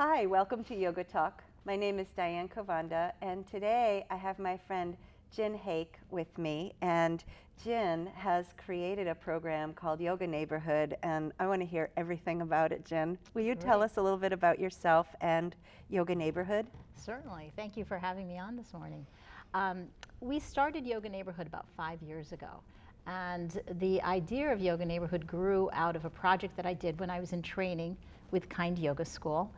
Hi, welcome to Yoga Talk. My name is Diane Kovanda, and today I have my friend Jin Hake with me. And Jin has created a program called Yoga Neighborhood, and I want to hear everything about it, Jin. Will you tell us a little bit about yourself and Yoga Neighborhood? Certainly. Thank you for having me on this morning. We started Yoga Neighborhood about 5 years ago. And the idea of Yoga Neighborhood grew out of a project that I did when I was in training with Kind Yoga School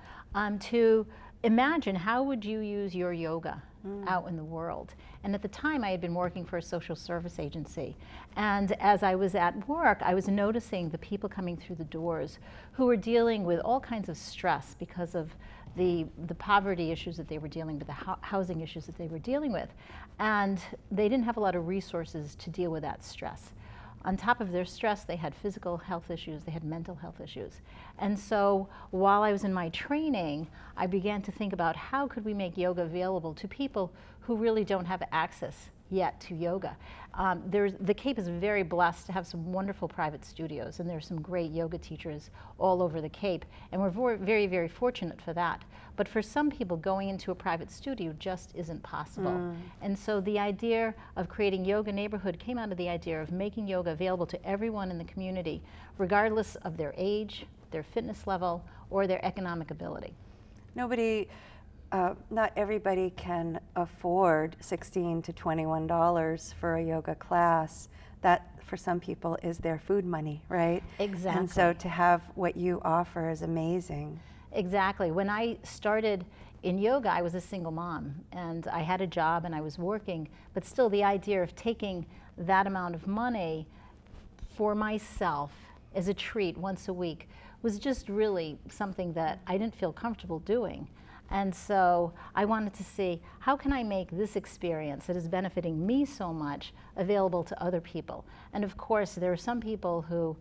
to imagine how would you use your yoga out in the world. And at the time I had been working for a social service agency. And as I was at work, I was noticing the people coming through the doors who were dealing with all kinds of stress because of the poverty issues that they were dealing with, the housing issues that they were dealing with. And they didn't have a lot of resources to deal with that stress. On top of their stress, they had physical health issues, they had mental health issues. And so while I was in my training, I began to think about how could we make yoga available to people who really don't have access yet to yoga. The Cape is very blessed to have some wonderful private studios, and there's some great yoga teachers all over the Cape, and we're very, very fortunate for that. But for some people, going into a private studio just isn't possible. And so the idea of creating Yoga Neighborhood came out of the idea of making yoga available to everyone in the community, regardless of their age, their fitness level, or their economic ability. Not everybody can afford $16 to $21 for a yoga class. That, for some people, is their food money, right? Exactly. And so to have what you offer is amazing. Exactly. When I started in yoga, I was a single mom, and I had a job and I was working, but still the idea of taking that amount of money for myself as a treat once a week was just really something that I didn't feel comfortable doing. And so I wanted to see, how can I make this experience that is benefiting me so much available to other people? And of course, there are some people who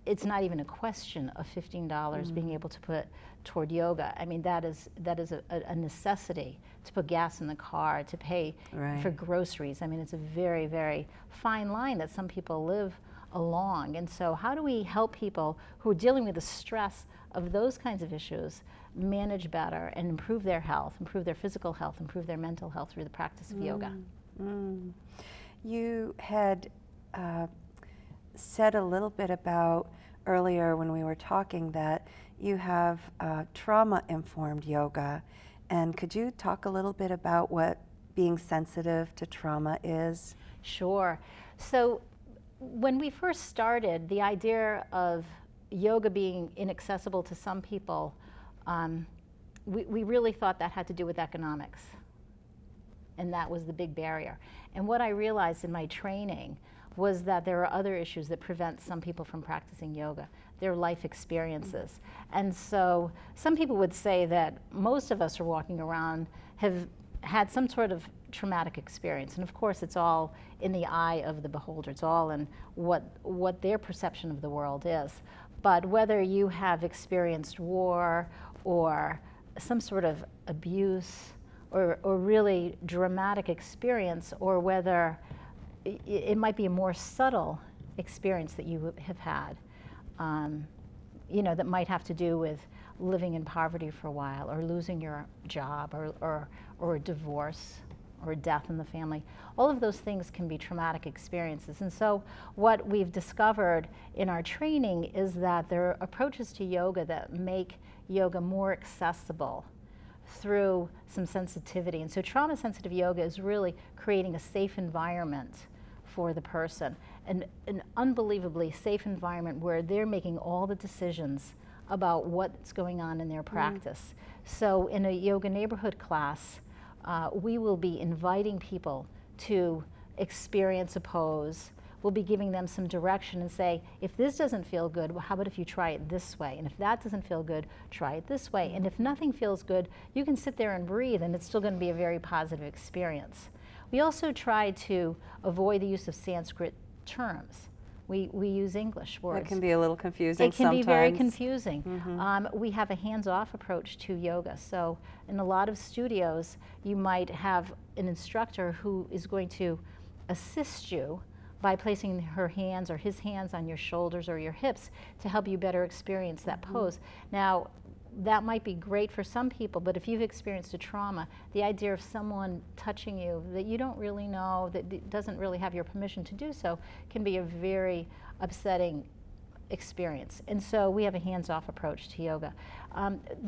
it's not even a question of $15 being able to put toward yoga. I mean, that is a necessity to put gas in the car, to pay for groceries. I mean, it's a very, very fine line that some people live along. And so how do we help people who are dealing with the stress of those kinds of issues manage better and improve their health, improve their physical health, improve their mental health through the practice of yoga? You had said a little bit about earlier when we were talking that you have trauma-informed yoga. And could you talk a little bit about what being sensitive to trauma is? Sure. So when we first started, the idea of yoga being inaccessible to some people, we really thought that had to do with economics. And that was the big barrier. And what I realized in my training was that there are other issues that prevent some people from practicing yoga, their life experiences. And so some people would say that most of us are walking around have had some sort of traumatic experience. And of course, it's all in the eye of the beholder. It's all in what their perception of the world is. But whether you have experienced war or some sort of abuse or really dramatic experience, or whether it might be a more subtle experience that you have had, that might have to do with living in poverty for a while, or losing your job, or a divorce, or a death in the family. All of those things can be traumatic experiences. And so what we've discovered in our training is that there are approaches to yoga that make yoga more accessible through some sensitivity. And so trauma-sensitive yoga is really creating a safe environment for the person, an unbelievably safe environment where they're making all the decisions about what's going on in their practice. So in a Yoga Neighborhood class, we will be inviting people to experience a pose. We'll be giving them some direction and say, if this doesn't feel good, well, how about if you try it this way? And if that doesn't feel good, try it this way. And if nothing feels good, you can sit there and breathe, and it's still going to be a very positive experience. We also try to avoid the use of Sanskrit terms. We use English words. That can be a little confusing sometimes. It can be very confusing. We have a hands-off approach to yoga. So in a lot of studios, you might have an instructor who is going to assist you by placing her hands or his hands on your shoulders or your hips to help you better experience that pose. Now, that might be great for some people, but if you've experienced a trauma, the idea of someone touching you that you don't really know, that doesn't really have your permission to do so, can be a very upsetting experience. And so we have a hands-off approach to yoga.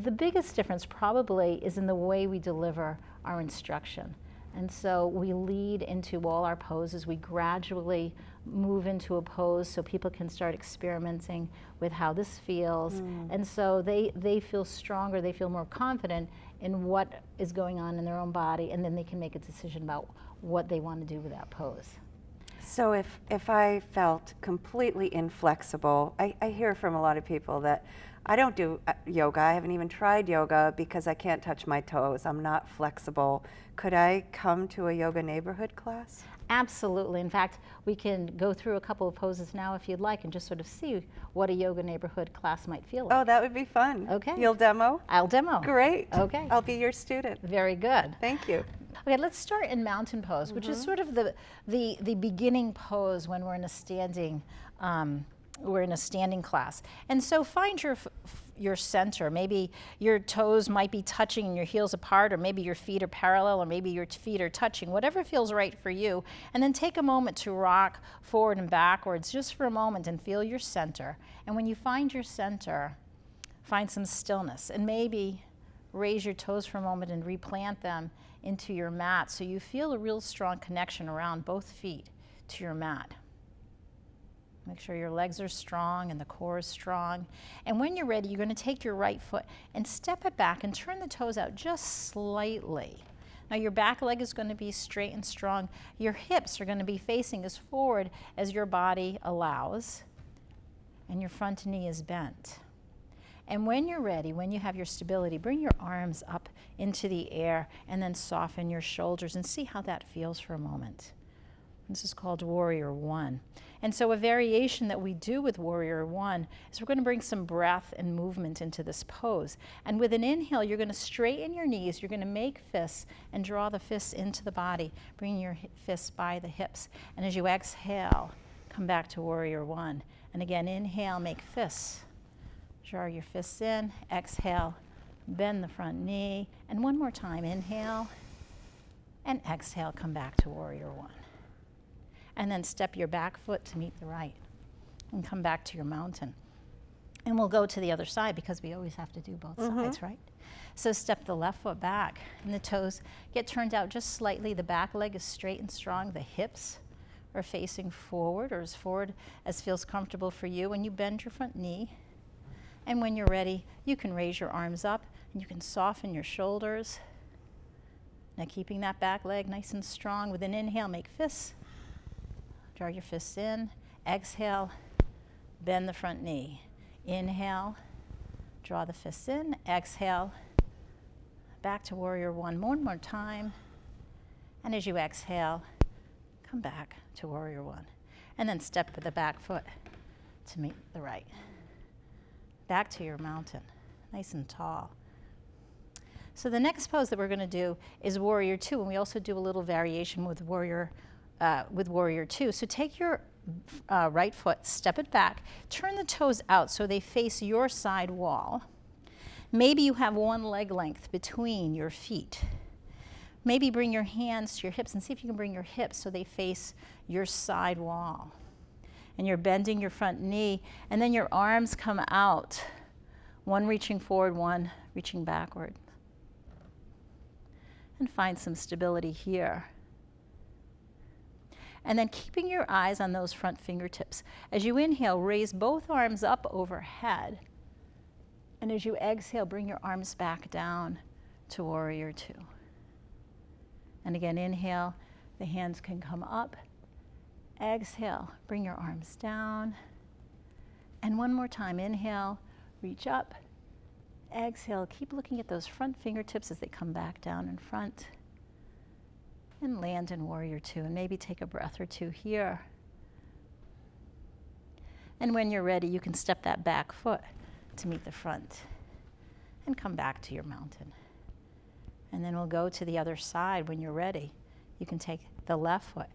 The biggest difference probably is in the way we deliver our instruction. And so we lead into all our poses. We gradually move into a pose so people can start experimenting with how this feels. And so they feel stronger, they feel more confident in what is going on in their own body, and then they can make a decision about what they want to do with that pose. So if I felt completely inflexible, I hear from a lot of people that I don't do yoga, I haven't even tried yoga because I can't touch my toes, I'm not flexible. Could I come to a yoga neighborhood class? Absolutely. In fact, we can go through a couple of poses now if you'd like and just sort of see what a yoga neighborhood class might feel like. Oh, that would be fun. Okay. You'll demo? I'll demo. Great. Okay. I'll be your student. Very good. Thank you. Okay, let's start in mountain pose, which is sort of the beginning pose when we're in a standing class. And so find your center. Maybe your toes might be touching and your heels apart, or maybe your feet are parallel, or maybe your feet are touching, whatever feels right for you. And then take a moment to rock forward and backwards just for a moment and feel your center. And when you find your center, find some stillness and maybe raise your toes for a moment and replant them into your mat so you feel a real strong connection around both feet to your mat. Make sure your legs are strong and the core is strong. And when you're ready, you're going to take your right foot and step it back and turn the toes out just slightly. Now your back leg is going to be straight and strong. Your hips are going to be facing as forward as your body allows. And your front knee is bent. And when you're ready, when you have your stability, bring your arms up into the air and then soften your shoulders and see how that feels for a moment. This is called Warrior One. And so a variation that we do with Warrior One is we're going to bring some breath and movement into this pose. And with an inhale, you're going to straighten your knees, you're going to make fists and draw the fists into the body, bringing your fists by the hips. And as you exhale, come back to Warrior One. And again, inhale, make fists. Draw your fists in, exhale, bend the front knee. And one more time, inhale, and exhale, come back to Warrior One. And then step your back foot to meet the right and come back to your mountain. And we'll go to the other side because we always have to do both sides, right? So step the left foot back and the toes get turned out just slightly. The back leg is straight and strong. The hips are facing forward, or as forward as feels comfortable for you. And you bend your front knee. And when you're ready, you can raise your arms up and you can soften your shoulders. Now keeping that back leg nice and strong. With an inhale, make fists. Draw your fists in. Exhale, bend the front knee. Inhale, draw the fists in. Exhale, back to Warrior One. One more time. And as you exhale, come back to Warrior One. And then step with the back foot to meet the right. Back to your mountain, nice and tall. So the next pose that we're going to do is Warrior Two, and we also do a little variation with Warrior Two. So take your right foot, step it back, turn the toes out so they face your side wall. Maybe you have one leg length between your feet. Maybe bring your hands to your hips and see if you can bring your hips so they face your side wall. And you're bending your front knee, and then your arms come out, one reaching forward, one reaching backward. And find some stability here. And then keeping your eyes on those front fingertips. As you inhale, raise both arms up overhead. And as you exhale, bring your arms back down to Warrior Two. And again, inhale, the hands can come up. Exhale, bring your arms down. And one more time, inhale, reach up. Exhale, keep looking at those front fingertips as they come back down in front. And land in Warrior Two, and maybe take a breath or two here. And when you're ready, you can step that back foot to meet the front and come back to your mountain. And then we'll go to the other side. When you're ready, you can take the left foot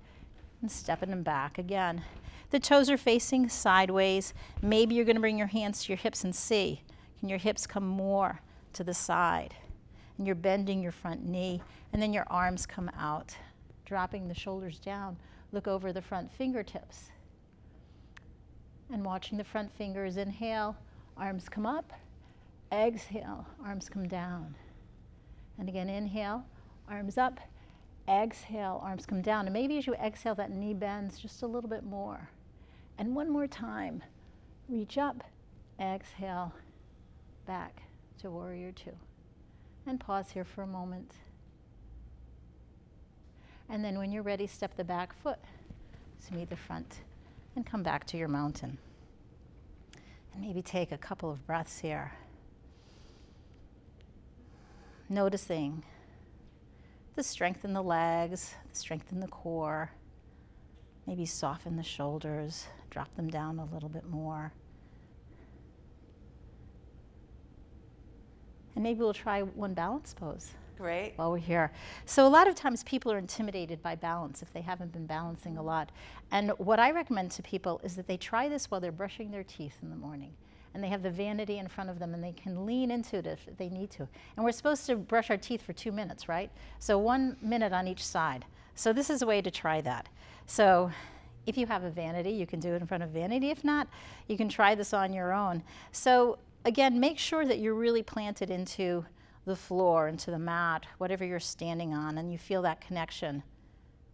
and step it back again. The toes are facing sideways. Maybe you're going to bring your hands to your hips and see. and your hips come more to the side. And you're bending your front knee, and then your arms come out, dropping the shoulders down. Look over the front fingertips. And watching the front fingers, inhale, arms come up. Exhale, arms come down. And again, inhale, arms up. Exhale, arms come down. And maybe as you exhale, that knee bends just a little bit more. And one more time, reach up, exhale, back to warrior two. And pause here for a moment. And then when you're ready, step the back foot to meet the front and come back to your mountain. And maybe take a couple of breaths here. Noticing the strength in the legs, the strength in the core. Maybe soften the shoulders, drop them down a little bit more. And maybe we'll try one balance pose. Great. While we're here. So a lot of times people are intimidated by balance if they haven't been balancing a lot. And what I recommend to people is that they try this while they're brushing their teeth in the morning. And they have the vanity in front of them and they can lean into it if they need to. And we're supposed to brush our teeth for 2 minutes, right? So 1 minute on each side. So this is a way to try that. So if you have a vanity, you can do it in front of vanity. If not, you can try this on your own. So again, make sure that you're really planted into the floor, into the mat, whatever you're standing on, and you feel that connection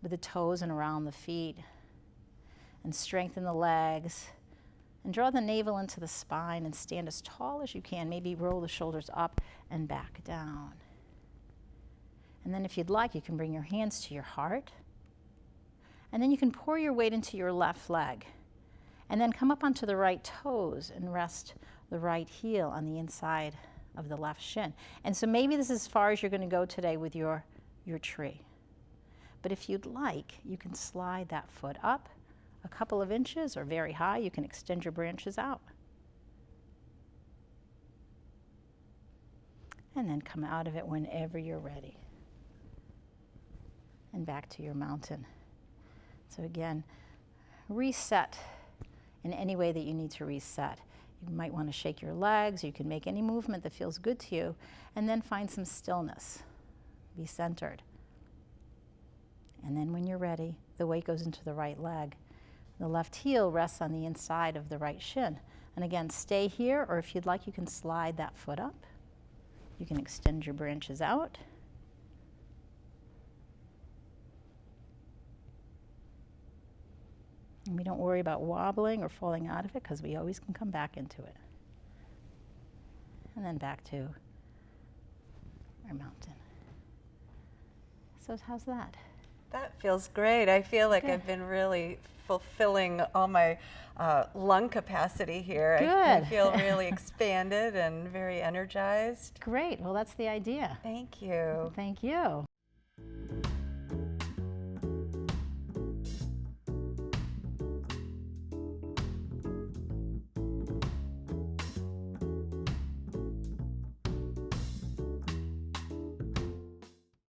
with the toes and around the feet. And strengthen the legs. And draw the navel into the spine and stand as tall as you can. Maybe roll the shoulders up and back down. And then if you'd like, you can bring your hands to your heart. And then you can pour your weight into your left leg. And then come up onto the right toes and rest the right heel on the inside of the left shin. And so maybe this is as far as you're going to go today with your tree. But if you'd like, you can slide that foot up a couple of inches or very high. You can extend your branches out. And then come out of it whenever you're ready. And back to your mountain. So again, reset in any way that you need to reset. You might want to shake your legs. You can make any movement that feels good to you. And then find some stillness. Be centered. And then when you're ready, the weight goes into the right leg. The left heel rests on the inside of the right shin. And again, stay here, or if you'd like, you can slide that foot up. You can extend your branches out. And we don't worry about wobbling or falling out of it because we always can come back into it. And then back to our mountain. So how's that? That feels great. I feel like Good. I've been really fulfilling all my lung capacity here. Good. I feel really expanded and very energized. Great. Well, that's the idea. Thank you. Thank you.